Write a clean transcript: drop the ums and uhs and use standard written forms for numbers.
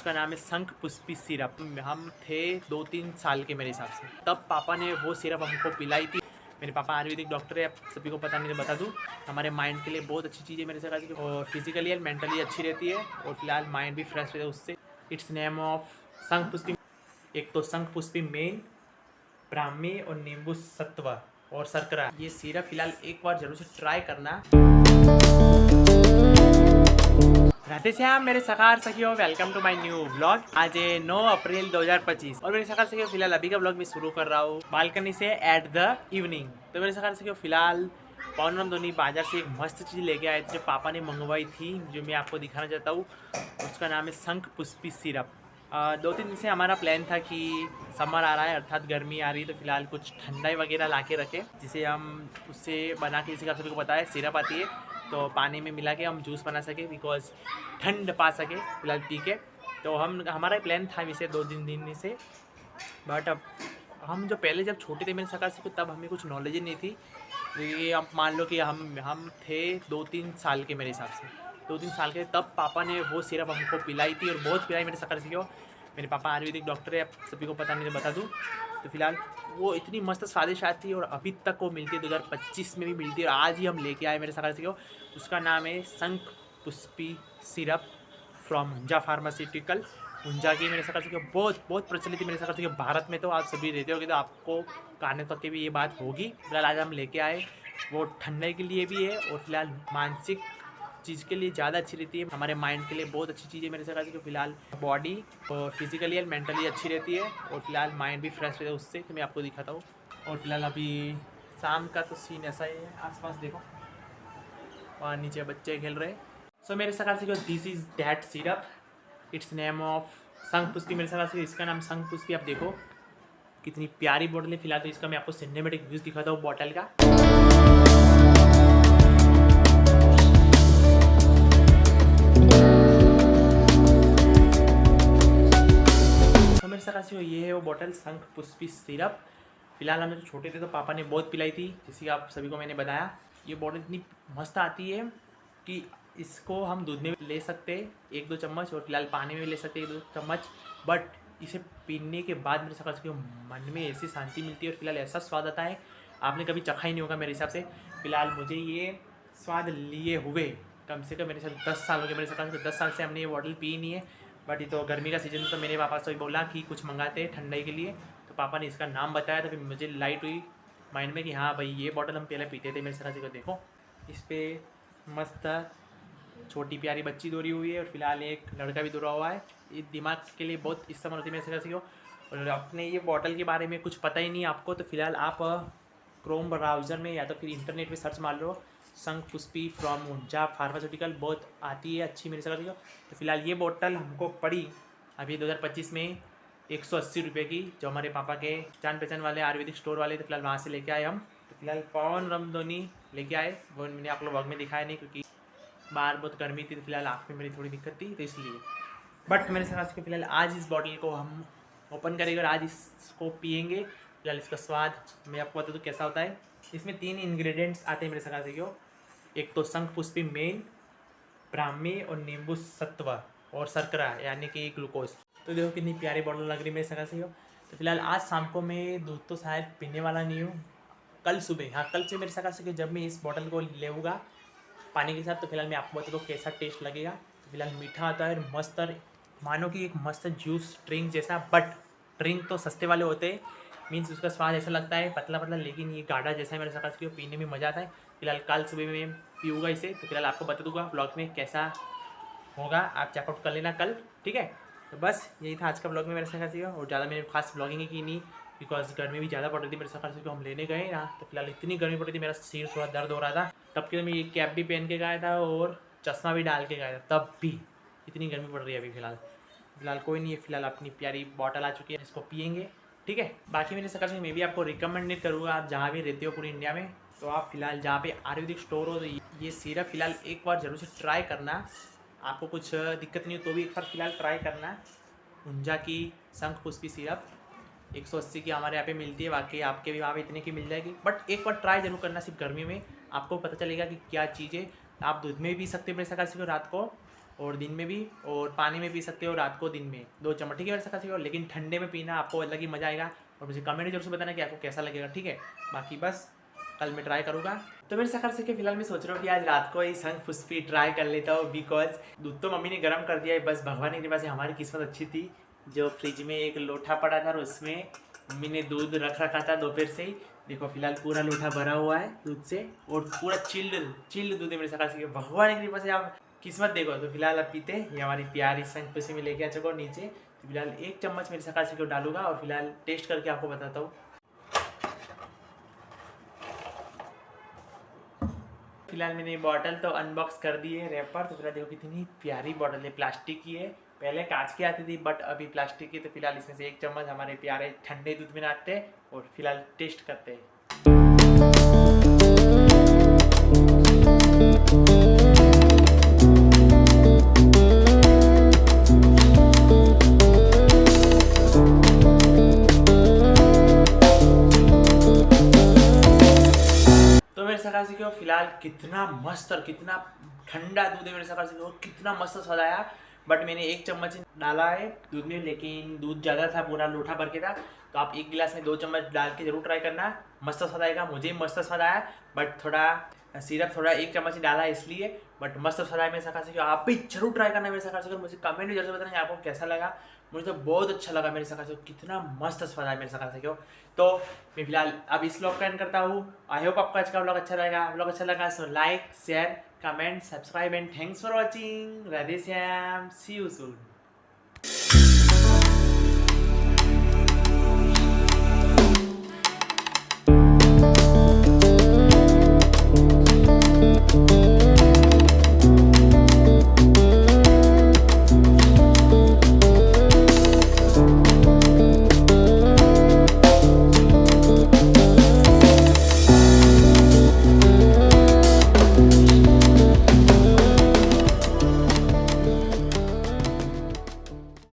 उसका नाम है शंख पुष्पी सिरप। हम थे 2-3 साल के मेरे हिसाब से, तब पापा ने वो सिरप हमको पिलाई थी। मेरे पापा आयुर्वेदिक डॉक्टर है, आप सभी को पता नहीं तो बता दूँ। हमारे माइंड के लिए बहुत अच्छी चीज़ है मेरे से खास, और फिजिकली एंड मेंटली अच्छी रहती है, और फिलहाल माइंड भी फ्रेश रहता है उससे। इट्स नेम ऑफ शंख पुष्पी। एक तो शंख पुष्पी मेन, ब्राह्मी और नींबू सत्व और शर्करा। ये सिरप फिलहाल एक बार जरूर से ट्राई करना। राधे श्याम मेरे सखार सखियों, welcome to my new vlog. आज है 9 अप्रैल 2025 और मेरे सखार सखियों फिलहाल अभी का व्लॉग मैं शुरू कर रहा हूँ बालकनी से एट द इवनिंग। तो मेरे सखार सखियों फिलहाल पौनम धोनी बाजार से एक मस्त चीज़ लेके आए थे जो पापा ने मंगवाई थी, जो मैं आपको दिखाना चाहता हूँ। उसका नाम है शंख पुष्पी सिरप। 2-3 दिन से हमारा प्लान था कि समर आ रहा है अर्थात गर्मी आ रही है, तो फिलहाल कुछ ठंडाई वगैरह ला के रखे जिसे हम उससे बना के, जैसे आप सभी को पता है सिरप आती है तो पानी में मिला के हम जूस बना सके, बिकॉज ठंड पा सके फिलहाल पी के। तो हमारा प्लान था वैसे 2-3 दिन से, बट अब हम जो पहले जब छोटे थे मेरे सका से, तब हमें कुछ नॉलेज ही नहीं थी। ये आप मान लो कि हम थे 2-3 साल के मेरे हिसाब से, 2-3 साल के, तब पापा ने वो सिरप हमको पिलाई थी और बहुत पिलाई मेरे सका से। मेरे पापा आयुर्वेदिक डॉक्टर है, आप सभी को पता नहीं तो बता दूँ। तो फिलहाल वो इतनी मस्त स्वादिष्ट आती है और अभी तक वो मिलती है, 2025 में भी मिलती है, और आज ही हम लेके आए मेरे सका से। उसका नाम है शंख Pushpi syrup from Hunza pharmaceutical. Hunza की मेरे सका से बहुत बहुत प्रचलित है मेरे सका से भारत में, तो आप सभी रहते होगे तो आपको कानों तक की भी ये बात होगी। फिलहाल आज हम लेके आए, वो ठंडे के लिए भी है और फिलहाल मानसिक चीज़ के लिए ज़्यादा अच्छी रहती है, हमारे माइंड के लिए बहुत अच्छी चीज़ है मेरे सका से। फिलहाल बॉडी और फिजिकली एंड मेंटली अच्छी रहती है, और फिलहाल माइंड भी फ्रेश रहता है उससे, तो मैं आपको दिखाता हूँ। और फिलहाल अभी शाम का तो सीन ऐसा ही है, आसपास देखो वहाँ नीचे बच्चे खेल रहे हैं। सो मेरे सका से this is that syrup, it's name of शंख पुष्पी। मेरे सका से इसका नाम शंख पुष्पी। आप देखो कितनी प्यारी बॉटल है। फिलहाल तो इसका मैं आपको सिनेमेटिक व्यूज़ दिखाता हूँ बॉटल का। तो मेरे सका से ये है वो बॉटल शंख पुष्पी सिरप। फिलहाल हम जब छोटे थे तो पापा ने बहुत पिलाई थी, जैसे कि आप सभी को मैंने बताया। ये बॉटल इतनी मस्त आती है कि इसको हम दूध में भी ले सकते हैं 1-2 चम्मच, और फिलहाल पानी में भी ले सकते हैं 1-2 चम्मच। बट इसे पीने के बाद मेरे सका से मन में ऐसी शांति मिलती है और फिलहाल ऐसा स्वाद आता है, आपने कभी चखा ही नहीं होगा मेरे हिसाब से। फिलहाल मुझे ये स्वाद लिए हुए कम से कम मेरे साथ 10 साल हो गए मेरे सका से। 10 साल से हमने ये बॉटल पी नहीं है। बट ये तो गर्मी का सीज़न, तो मेरे पापा से बोला कि कुछ मंगाते हैं ठंडाई के लिए, तो पापा ने इसका नाम बताया, तो फिर मुझे लाइट हुई माइंड में कि हाँ भाई ये बॉटल हम पहले पीते थे मेरे सका से। देखो इस पर मस्त छोटी प्यारी बच्ची दौड़ी हुई है और फिलहाल एक लड़का भी दौड़ा हुआ है। ये दिमाग के लिए बहुत इस्तेमाल होती है मेरे से। और अपने ये बॉटल के बारे में कुछ पता ही नहीं आपको, तो फिलहाल आप क्रोम ब्राउज़र में या तो फिर इंटरनेट पे सर्च मार लो शंख पुष्पी फ्रॉम हुंजा फार्मास्यूटिकल, बहुत आती है अच्छी मेरे से। तो फिलहाल ये बॉटल हमको पड़ी अभी 2025 में 180 रुपये की, जो हमारे पापा के जान पहचान वाले आयुर्वेदिक स्टोर वाले, तो फिलहाल वहाँ से लेके आए हम। तो फिलहाल पवन रमधोनी लेके आए, वो मैंने आप लोग व्लॉग में दिखाया नहीं क्योंकि बाहर बहुत गर्मी थी, तो फिलहाल आँख में मेरी थोड़ी दिक्कत थी, तो इसलिए। बट मेरे समझ के फिलहाल आज इस बॉटल को हम ओपन करेंगे और आज इसको पियेंगे। फिलहाल इसका स्वाद मैं आपको बता दूँ कैसा होता है। इसमें 3 इंग्रेडिएंट्स आते हैं मेरे सका से। एक तो शंख पुष्पी मेन, ब्राह्मी और नींबू सत्व और शर्करा यानी कि ग्लूकोज। तो देखो कितनी प्यारी बॉटल लग रही है मेरे सका से। तो फिलहाल आज शाम को मैं दूध तो शायद पीने वाला नहीं हूँ, कल सुबह, हाँ कल से मेरे सका से जब मैं इस बॉटल को लेऊँगा पानी के साथ, तो फिलहाल मैं आपको बता दूँ कैसा टेस्ट लगेगा। तो फिलहाल मीठा आता है मस्त, मानो कि एक मस्त जूस ड्रिंक जैसा, बट ड्रिंक तो सस्ते वाले होते हैं, मीन्स उसका स्वाद ऐसा लगता है पतला पतला, लेकिन ये गाढ़ा जैसा है मेरे सका से, पीने में मज़ा आता है। फिलहाल कल सुबह में पीऊँगा इसे, तो फिलहाल आपको बता दूँगा ब्लॉग में कैसा होगा, आप चेकआउट कर लेना कल, ठीक है। तो बस यही था आज का ब्लॉग में मेरे सका से, और ज़्यादा मैंने खास ब्लॉगिंग की नहीं बिकॉज गर्मी भी ज़्यादा पड़ रही थी मेरे सका से। हम लेने गए ना, तो फिलहाल इतनी गर्मी पड़ रही थी, मेरा सिर थोड़ा दर्द हो रहा था। तब के मैं ये कैप भी पहन के गया था और चश्मा भी डाल के गया था, तब भी इतनी गर्मी पड़ रही है अभी। फिलहाल कोई नहीं है, फिलहाल अपनी प्यारी बॉटल आ चुकी है, इसको पियेंगे, ठीक है। बाकी मेरे सका से मैं भी आपको रिकमेंड नहीं करूँगा, आप जहाँ भी रहते हो पूरी इंडिया में, तो आप फिलहाल जहाँ पे आयुर्वेदिक स्टोर हो, तो ये सिरप फिलहाल एक बार ज़रूर से ट्राई करना। आपको कुछ दिक्कत नहीं हो तो भी एक बार फिलहाल ट्राई करना। हुंजा की शंख पुष्पी सिरप 180 की हमारे यहाँ पे मिलती है, बाकी आपके भी वहाँ पे इतने की मिल जाएगी, बट एक बार ट्राई जरूर करना। सिर्फ गर्मी में आपको पता चलेगा कि क्या चीज़ है। आप दूध में भी पी सकते हो मेरे सका से रात को, और दिन में भी, और पानी में पी सकते हो रात को, दिन में 2 चम्मच, ठीक है मेरे सखा से। लेकिन ठंडे में पीना आपको अलग ही मज़ा आएगा। और मुझे कमेंट जरूर से बताना कि आपको कैसा लगेगा, ठीक है। बाकी बस कल मैं ट्राई करूँगा। तो मेरे सखा से कि फिलहाल मैं सोच रहा हूँ कि आज रात को ही शंख पुष्पी ट्राई कर लेता हूँ, बिकॉज दूध तो मम्मी ने गर्म कर दिया है। बस भगवान की कृपा से हमारी किस्मत अच्छी थी, जो फ्रिज में एक लोटा पड़ा था और उसमें मम्मी ने दूध रख रखा था दोपहर से ही। देखो फिलहाल पूरा लोटा भरा हुआ है दूध से, और पूरा चिल्ड दूध है मेरे सखा से। भगवान की कृपा से आप किस्मत देखो। तो फिलहाल अब पीते, ये हमारी प्यारी शंख पुष्पी में लेके आ चुका हूँ नीचे। तो फिलहाल 1 चम्मच मेरे सखा से को डालूंगा और फिलहाल टेस्ट करके आपको बताता हूँ। फिलहाल मैंने बॉटल तो अनबॉक्स कर दी है रैपर। तो फिलहाल देखो कितनी प्यारी बॉटल है, प्लास्टिक की है। पहले कांच की आती थी बट अभी प्लास्टिक की। तो फिलहाल इसमें से 1 चम्मच हमारे प्यारे ठंडे दूध में डालते हैं और फिलहाल टेस्ट करते हैं। तो मेरे सखा से क्यों फिलहाल कितना मस्त और कितना ठंडा दूध है मेरे सखा से, कितना मस्त स्वाद आया। बट मैंने 1 चम्मच डाला है दूध में, लेकिन दूध ज़्यादा था, पूरा लोटा भर के था। तो आप 1 गिलास में 2 चम्मच डाल के जरूर ट्राई करना, मस्त स्वाद आएगा। मुझे मस्त स्वाद आया, बट थोड़ा सिरप थोड़ा 1 चम्मच ही डाला है इसलिए, बट मस्त स्वाद आया मेरे सखा से। आप भी जरूर ट्राई करना मेरे सखा से। मुझे कमेंट में जरूर बताना कि आपको कैसा लगा। मुझे तो बहुत अच्छा लगा मेरे सखा से, कितना मस्त स्वाद आया मेरे सखा से क्यों। तो मैं फिलहाल अब इस व्लॉग का एंड करता हूँ। आई होप आपको आज का व्लॉग अच्छा लगा। व्लॉग अच्छा लगा so like share comment subscribe and thanks for watching. Radhe Shyam, see you soon.